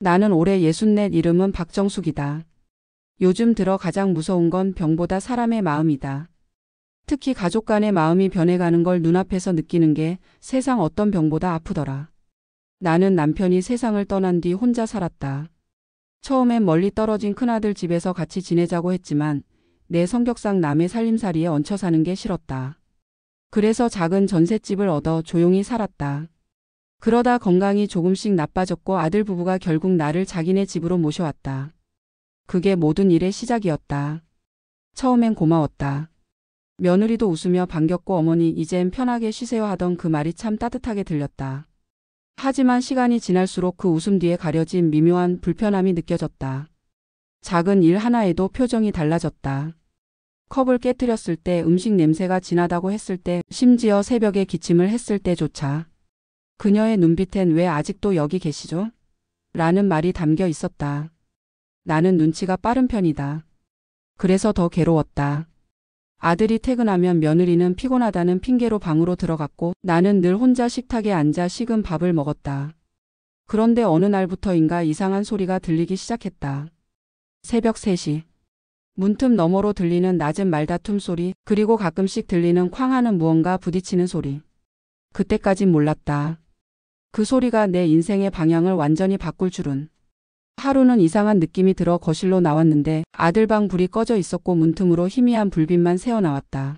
나는 올해 64, 이름은 박정숙이다. 요즘 들어 가장 무서운 건 병보다 사람의 마음이다. 특히 가족 간의 마음이 변해가는 걸 눈앞에서 느끼는 게 세상 어떤 병보다 아프더라. 나는 남편이 세상을 떠난 뒤 혼자 살았다. 처음엔 멀리 떨어진 큰아들 집에서 같이 지내자고 했지만 내 성격상 남의 살림살이에 얹혀 사는 게 싫었다. 그래서 작은 전셋집을 얻어 조용히 살았다. 그러다 건강이 조금씩 나빠졌고 아들 부부가 결국 나를 자기네 집으로 모셔왔다. 그게 모든 일의 시작이었다. 처음엔 고마웠다. 며느리도 웃으며 반겼고 어머니 이젠 편하게 쉬세요 하던 그 말이 참 따뜻하게 들렸다. 하지만 시간이 지날수록 그 웃음 뒤에 가려진 미묘한 불편함이 느껴졌다. 작은 일 하나에도 표정이 달라졌다. 컵을 깨뜨렸을 때, 음식 냄새가 진하다고 했을 때, 심지어 새벽에 기침을 했을 때조차. 그녀의 눈빛엔 왜 아직도 여기 계시죠? 라는 말이 담겨 있었다. 나는 눈치가 빠른 편이다. 그래서 더 괴로웠다. 아들이 퇴근하면 며느리는 피곤하다는 핑계로 방으로 들어갔고 나는 늘 혼자 식탁에 앉아 식은 밥을 먹었다. 그런데 어느 날부터인가 이상한 소리가 들리기 시작했다. 새벽 3시. 문틈 너머로 들리는 낮은 말다툼 소리, 그리고 가끔씩 들리는 쾅 하는 무언가 부딪히는 소리. 그때까진 몰랐다. 그 소리가 내 인생의 방향을 완전히 바꿀 줄은. 하루는 이상한 느낌이 들어 거실로 나왔는데 아들 방 불이 꺼져 있었고 문틈으로 희미한 불빛만 새어나왔다.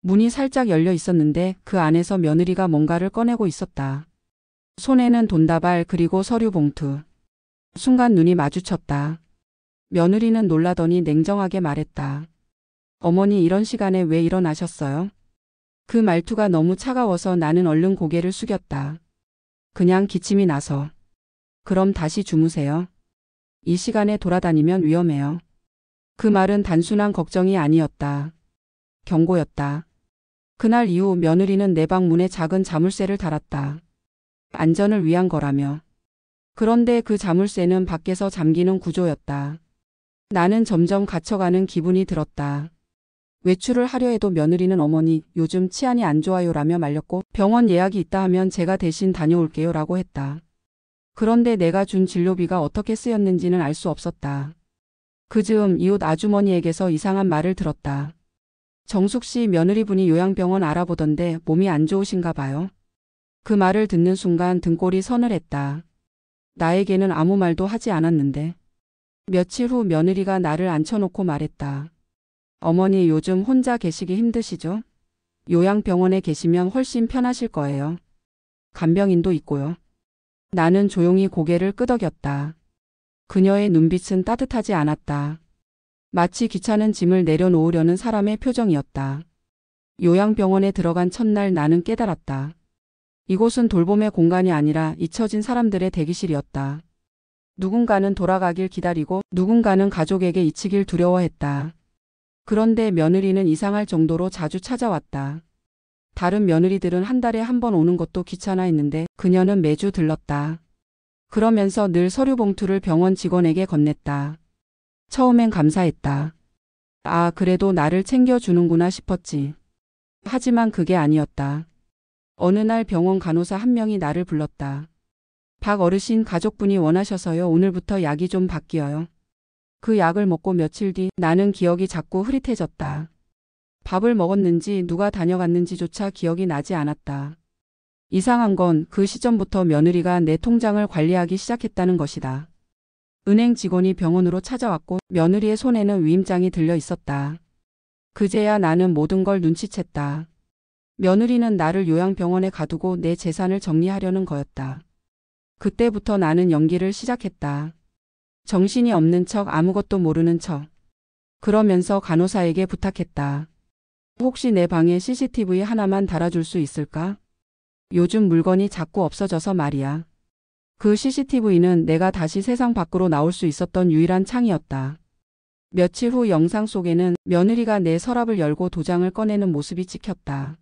문이 살짝 열려 있었는데 그 안에서 며느리가 뭔가를 꺼내고 있었다. 손에는 돈다발 그리고 서류 봉투. 순간 눈이 마주쳤다. 며느리는 놀라더니 냉정하게 말했다. 어머니 이런 시간에 왜 일어나셨어요? 그 말투가 너무 차가워서 나는 얼른 고개를 숙였다. 그냥 기침이 나서. 그럼 다시 주무세요. 이 시간에 돌아다니면 위험해요. 그 말은 단순한 걱정이 아니었다. 경고였다. 그날 이후 며느리는 내 방 문에 작은 자물쇠를 달았다. 안전을 위한 거라며. 그런데 그 자물쇠는 밖에서 잠기는 구조였다. 나는 점점 갇혀가는 기분이 들었다. 외출을 하려 해도 며느리는 어머니 요즘 치안이 안 좋아요라며 말렸고 병원 예약이 있다 하면 제가 대신 다녀올게요 라고 했다. 그런데 내가 준 진료비가 어떻게 쓰였는지는 알 수 없었다. 그 즈음 이웃 아주머니에게서 이상한 말을 들었다. 정숙 씨 며느리분이 요양병원 알아보던데 몸이 안 좋으신가 봐요. 그 말을 듣는 순간 등골이 서늘했다. 나에게는 아무 말도 하지 않았는데. 며칠 후 며느리가 나를 앉혀놓고 말했다. 어머니 요즘 혼자 계시기 힘드시죠? 요양병원에 계시면 훨씬 편하실 거예요. 간병인도 있고요. 나는 조용히 고개를 끄덕였다. 그녀의 눈빛은 따뜻하지 않았다. 마치 귀찮은 짐을 내려놓으려는 사람의 표정이었다. 요양병원에 들어간 첫날 나는 깨달았다. 이곳은 돌봄의 공간이 아니라 잊혀진 사람들의 대기실이었다. 누군가는 돌아가길 기다리고 누군가는 가족에게 잊히길 두려워했다. 그런데 며느리는 이상할 정도로 자주 찾아왔다. 다른 며느리들은 한 달에 한 번 오는 것도 귀찮아했는데 그녀는 매주 들렀다. 그러면서 늘 서류 봉투를 병원 직원에게 건넸다. 처음엔 감사했다. 아, 그래도 나를 챙겨주는구나 싶었지. 하지만 그게 아니었다. 어느 날 병원 간호사 한 명이 나를 불렀다. 박 어르신 가족분이 원하셔서요. 오늘부터 약이 좀 바뀌어요. 그 약을 먹고 며칠 뒤 나는 기억이 자꾸 흐릿해졌다. 밥을 먹었는지 누가 다녀갔는지조차 기억이 나지 않았다. 이상한 건 그 시점부터 며느리가 내 통장을 관리하기 시작했다는 것이다. 은행 직원이 병원으로 찾아왔고 며느리의 손에는 위임장이 들려 있었다. 그제야 나는 모든 걸 눈치챘다. 며느리는 나를 요양병원에 가두고 내 재산을 정리하려는 거였다. 그때부터 나는 연기를 시작했다. 정신이 없는 척 아무것도 모르는 척. 그러면서 간호사에게 부탁했다. 혹시 내 방에 CCTV 하나만 달아줄 수 있을까? 요즘 물건이 자꾸 없어져서 말이야. 그 CCTV는 내가 다시 세상 밖으로 나올 수 있었던 유일한 창이었다. 며칠 후 영상 속에는 며느리가 내 서랍을 열고 도장을 꺼내는 모습이 찍혔다.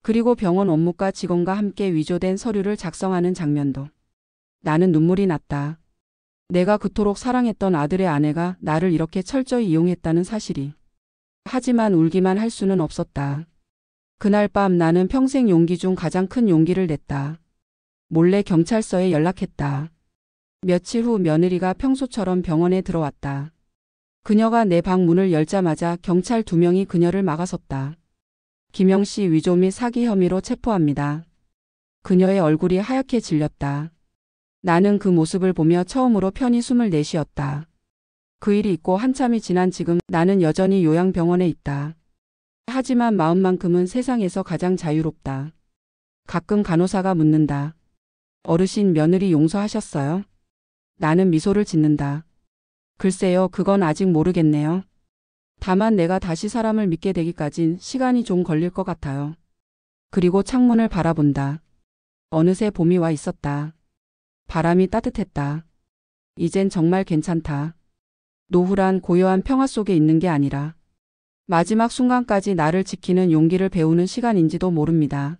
그리고 병원 업무과 직원과 함께 위조된 서류를 작성하는 장면도. 나는 눈물이 났다. 내가 그토록 사랑했던 아들의 아내가 나를 이렇게 철저히 이용했다는 사실이. 하지만 울기만 할 수는 없었다. 그날 밤 나는 평생 용기 중 가장 큰 용기를 냈다. 몰래 경찰서에 연락했다. 며칠 후 며느리가 평소처럼 병원에 들어왔다. 그녀가 내 방 문을 열자마자 경찰 2명이 그녀를 막아섰다. 김영 씨 위조 및 사기 혐의로 체포합니다. 그녀의 얼굴이 하얗게 질렸다. 나는 그 모습을 보며 처음으로 편히 숨을 내쉬었다. 그 일이 있고 한참이 지난 지금 나는 여전히 요양병원에 있다. 하지만 마음만큼은 세상에서 가장 자유롭다. 가끔 간호사가 묻는다. 어르신 며느리 용서하셨어요? 나는 미소를 짓는다. 글쎄요, 그건 아직 모르겠네요. 다만 내가 다시 사람을 믿게 되기까진 시간이 좀 걸릴 것 같아요. 그리고 창문을 바라본다. 어느새 봄이 와 있었다. 바람이 따뜻했다. 이젠 정말 괜찮다. 노후란 고요한 평화 속에 있는 게 아니라 마지막 순간까지 나를 지키는 용기를 배우는 시간인지도 모릅니다.